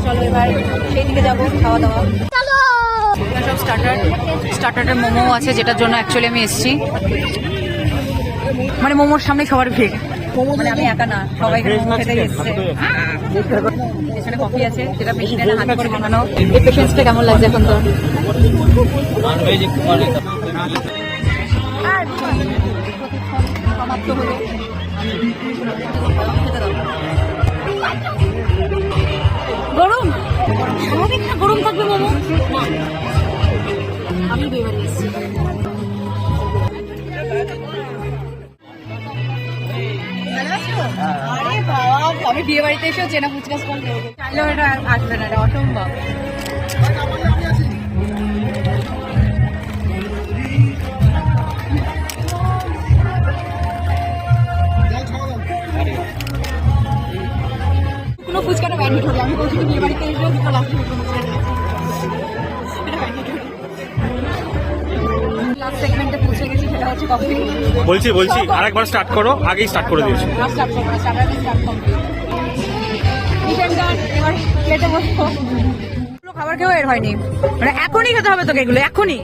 চলো এবার সেই দিকে যাবো, খাওয়া দাওয়া। সব স্টার্টারের মোমো আছে, যেটার জন্য অ্যাকচুয়ালি আমি এসেছি। মানে মোমোর সামনে সবার ভিড়, মানে আমি একা না, সবাই মোমো খেতেই এসছে। এখানে কফি আছে, যেটা মেশিনে হাতে করে বানানো। এই পেশেন্সটা কেমন লাগছে এখন তোর? সমাপ্ত হলো। গরম, স্বাভাবিক না গরম থাকবে মোমো। আমি বিয়ে বাড়ি এসেছি। আরে বাবা, আমি বিয়ে বাড়িতে এসেও চেনা ফুচকা স্টল করবো, চাইলেও এটা আসবে না, এটা অসম্ভব। কোনো ফুচকাটা ম্যান্ডেটরি, আমি বলছি বিয়ে বাড়িতে এসেও দুটো লাস্ট সেগমেন্টে পৌঁছে গেছি, সেটা হচ্ছে কফি। বলছি আরেকবার স্টার্ট করো, আগেই স্টার্ট করে দিয়েছি। এবার খেতে বসবো। খাবার খেয়েও এর হয়নি, মানে এখনই খেতে হবে তোকে এগুলো, এখনই।